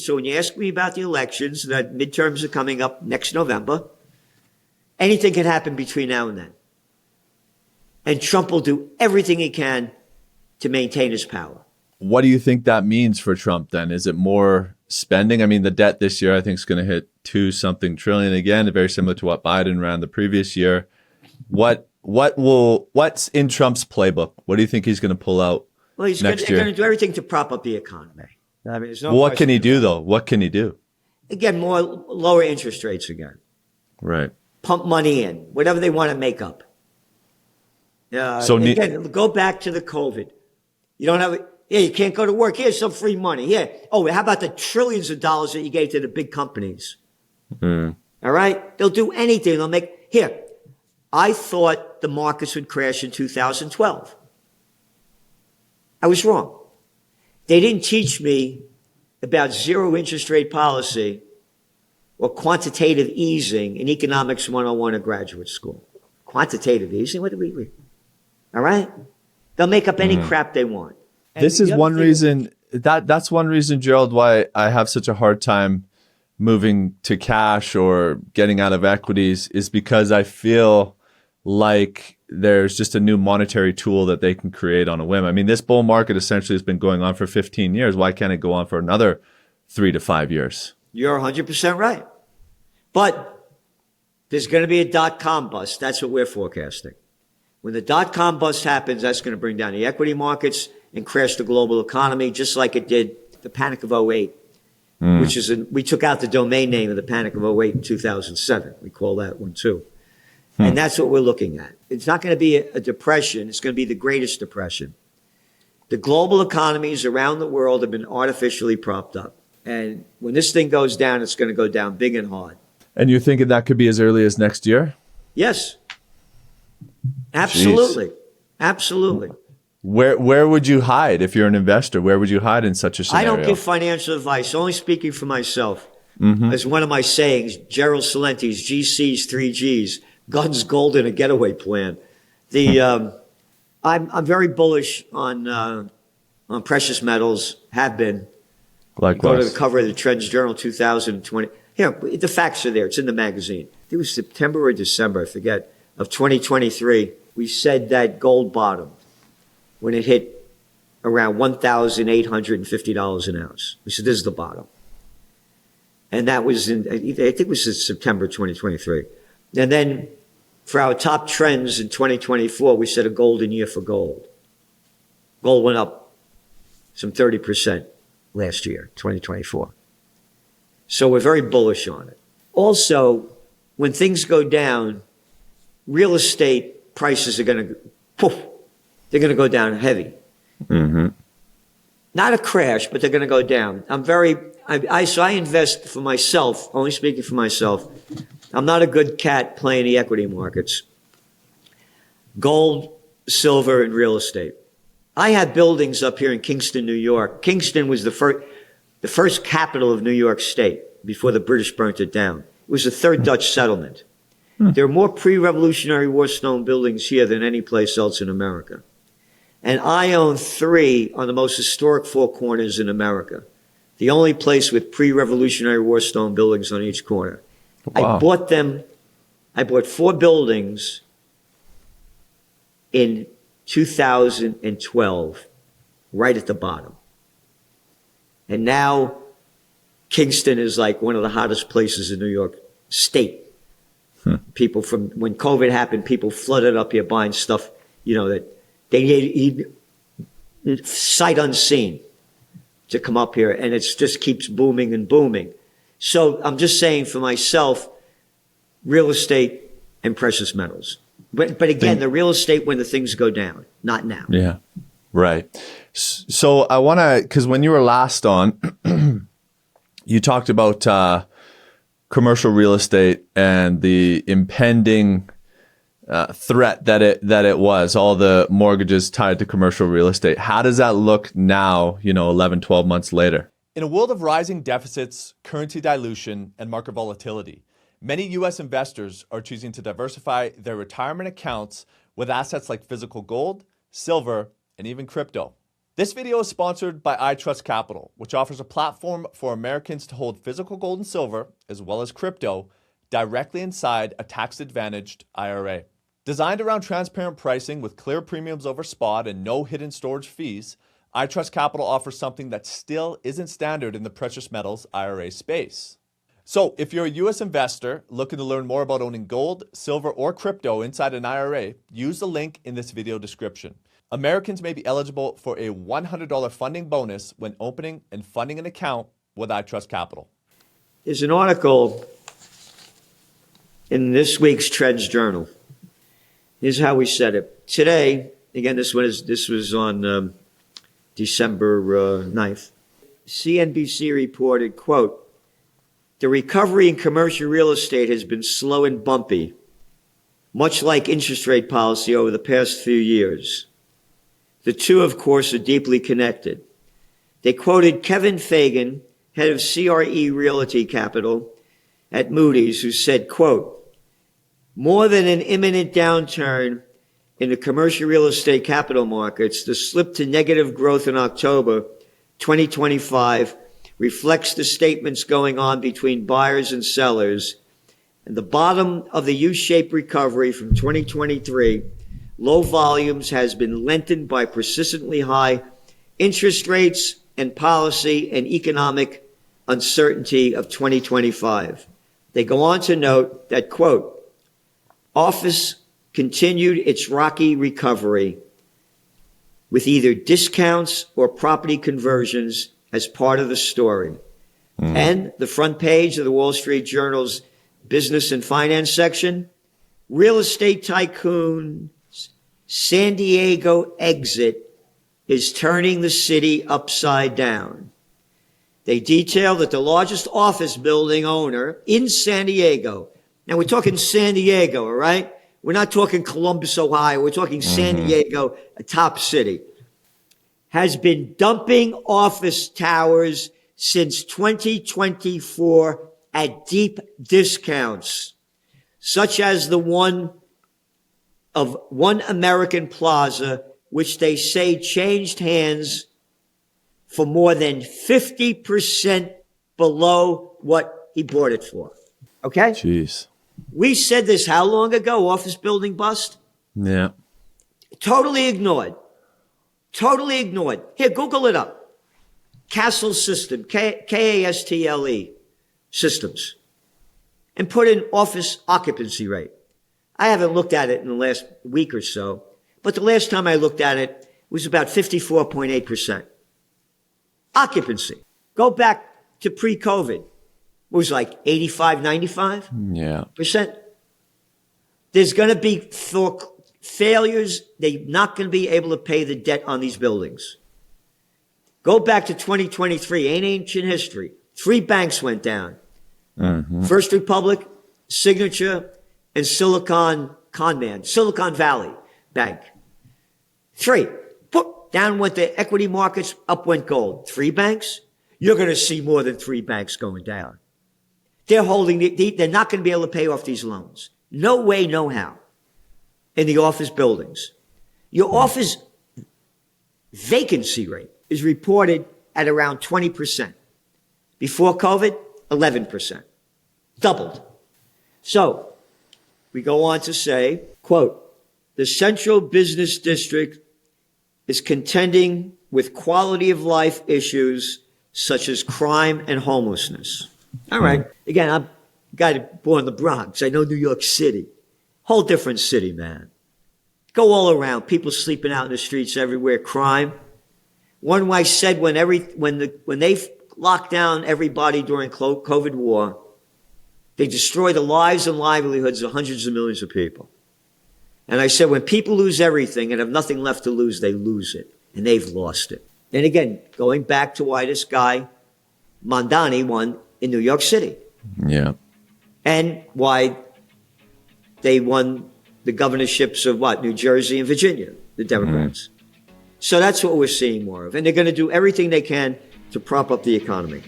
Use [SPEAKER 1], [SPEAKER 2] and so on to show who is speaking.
[SPEAKER 1] So when you ask me about the elections, the midterms are coming up next November, anything can happen between now and then. And Trump will do everything he can to maintain his power.
[SPEAKER 2] What do you think that means for Trump then? Is it more spending? I mean, the debt this year I think is going to hit 2-something trillion again, very similar to what Biden ran the previous year. What's in Trump's playbook? What do you think he's going to pull out next year?
[SPEAKER 1] They're going to do everything to prop up the economy. I mean, there's no
[SPEAKER 2] what can he do though? What can he do?
[SPEAKER 1] Again, lower interest rates again.
[SPEAKER 2] Right.
[SPEAKER 1] Pump money in, whatever they want to make up. Again, go back to the COVID. You don't have you can't go to work. Here's some free money. Here. Oh, how about the trillions of dollars that you gave to the big companies? All right? They'll do anything. They'll make, here. I thought the markets would crash in 2012. I was wrong. They didn't teach me about zero interest rate policy or quantitative easing in Economics 101 at graduate school. Quantitative easing? What do we read? All right? They'll make up any crap they want. And
[SPEAKER 2] this is one reason, that's one reason, Gerald, why I have such a hard time moving to cash or getting out of equities, is because I feel like there's just a new monetary tool that they can create on a whim. I mean, this bull market essentially has been going on for 15 years. Why can't it go on for another 3 to 5 years?
[SPEAKER 1] You're 100% right. But there's going to be a dot-com bust. That's what we're forecasting. When the dot-com bust happens, that's going to bring down the equity markets and crash the global economy, just like it did the Panic of '08, which is we took out the domain name of the Panic of '08 in 2007. We call that one too. And that's what we're looking at. It's not going to be a depression. It's going to be the greatest depression. The global economies around the world have been artificially propped up. And when this thing goes down, it's going to go down big and hard.
[SPEAKER 2] And you're thinking that could be as early as next year?
[SPEAKER 1] Yes. Absolutely.
[SPEAKER 2] Jeez.
[SPEAKER 1] Absolutely.
[SPEAKER 2] Where would you hide if you're an investor? Where would you hide in such a scenario?
[SPEAKER 1] I don't give financial advice, only speaking for myself. As one of my sayings, Gerald Celente's GC's 3Gs, guns, gold, and a getaway plan. I'm very bullish on precious metals, have been.
[SPEAKER 2] Likewise.
[SPEAKER 1] Go to the cover of the Trends Journal 2020. Here, the facts are there. It's in the magazine. It was September or December, I forget, of 2023. We said that gold bottomed when it hit around $1,850 an ounce. We said, this is the bottom. And that was I think it was in September 2023. And then for our top trends in 2024, we said a golden year for gold. Gold went up some 30% last year, 2024. So we're very bullish on it. Also, when things go down, real estate prices are going to, they're going to go down heavy. Not a crash, but they're going to go down. So I invest for myself, only speaking for myself. I'm not a good cat playing the equity markets. Gold, silver, and real estate. I had buildings up here in Kingston, New York. Kingston was the first capital of New York State before the British burnt it down. It was the third Dutch settlement. There are more pre-Revolutionary War stone buildings here than any place else in America. And I own 3 on the most historic 4 corners in America. The only place with pre-Revolutionary War stone buildings on each corner. Wow. I bought 4 buildings in 2012, right at the bottom. And now Kingston is like one of the hottest places in New York State. People from, when COVID happened, people flooded up here buying stuff, that they need sight unseen to come up here. And it just keeps booming and booming. So I'm just saying for myself, real estate and precious metals. But again, the real estate when the things go down, not now.
[SPEAKER 2] Yeah, right. So I want to, because when you were last on, you talked about commercial real estate and the impending threat that it was, all the mortgages tied to commercial real estate. How does that look now, 11, 12 months later?
[SPEAKER 3] In a world of rising deficits, currency dilution, and market volatility, many U.S. investors are choosing to diversify their retirement accounts with assets like physical gold, silver, and even crypto. This video is sponsored by iTrustCapital, which offers a platform for Americans to hold physical gold and silver, as well as crypto, directly inside a tax-advantaged IRA. Designed around transparent pricing with clear premiums over spot and no hidden storage fees, iTrustCapital offers something that still isn't standard in the precious metals IRA space. So if you're a U.S. investor looking to learn more about owning gold, silver, or crypto inside an IRA, use the link in this video description. Americans may be eligible for a $100 funding bonus when opening and funding an account with iTrustCapital.
[SPEAKER 1] There's an article in this week's Trends Journal. Here's how we said it. Today, again, this was on December 9th. CNBC reported, quote, "The recovery in commercial real estate has been slow and bumpy, much like interest rate policy over the past few years. The two, of course, are deeply connected." They quoted Kevin Fagan, head of CRE Realty Capital at Moody's, who said, quote, "More than an imminent downturn in the commercial real estate capital markets, the slip to negative growth in October 2025 reflects the statements going on between buyers and sellers, and the bottom of the U-shaped recovery from 2023, low volumes, has been lengthened by persistently high interest rates and policy and economic uncertainty of 2025. They go on to note that, quote, "Office continued its rocky recovery with either discounts or property conversions as part of the story." And the front page of the Wall Street Journal's business and finance section, "Real estate tycoon's San Diego exit is turning the city upside down." They detail that the largest office building owner in San Diego, now we're talking San Diego, all right? We're not talking Columbus, Ohio. We're talking San Diego, a top city, has been dumping office towers since 2024 at deep discounts, such as the one of One American Plaza, which they say changed hands for more than 50% below what he bought it for. Okay?
[SPEAKER 2] Jeez.
[SPEAKER 1] We said this how long ago, office building bust?
[SPEAKER 2] Yeah.
[SPEAKER 1] Totally ignored. Totally ignored. Here, Google it up. Castle System, Kastle Systems, and put in office occupancy rate. I haven't looked at it in the last week or so, but the last time I looked at it, it was about 54.8%. Occupancy. Go back to pre-COVID. It was like 85, 95%.
[SPEAKER 2] Yeah.
[SPEAKER 1] There's going to be failures. They're not going to be able to pay the debt on these buildings. Go back to 2023, ancient history. 3 banks went down. First Republic, Signature, and Silicon Valley Bank. 3. Down went the equity markets, up went gold. 3 banks? You're going to see more than 3 banks going down. They're they're not going to be able to pay off these loans. No way, no how. In the office buildings. Your office vacancy rate is reported at around 20%. Before COVID, 11%. Doubled. So, we go on to say, quote, "The central business district is contending with quality of life issues such as crime and homelessness." All right. Again, I'm a guy born in the Bronx. I know New York City. Whole different city, man. Go all around. People sleeping out in the streets everywhere. Crime. One wife said when they locked down everybody during COVID war, they destroyed the lives and livelihoods of hundreds of millions of people. And I said, when people lose everything and have nothing left to lose, they lose it. And they've lost it. And again, going back to why this guy, Mondani, won in New York City.
[SPEAKER 2] Yeah.
[SPEAKER 1] And why they won the governorships of New Jersey and Virginia, the Democrats. So that's what we're seeing more of. And they're going to do everything they can to prop up the economy.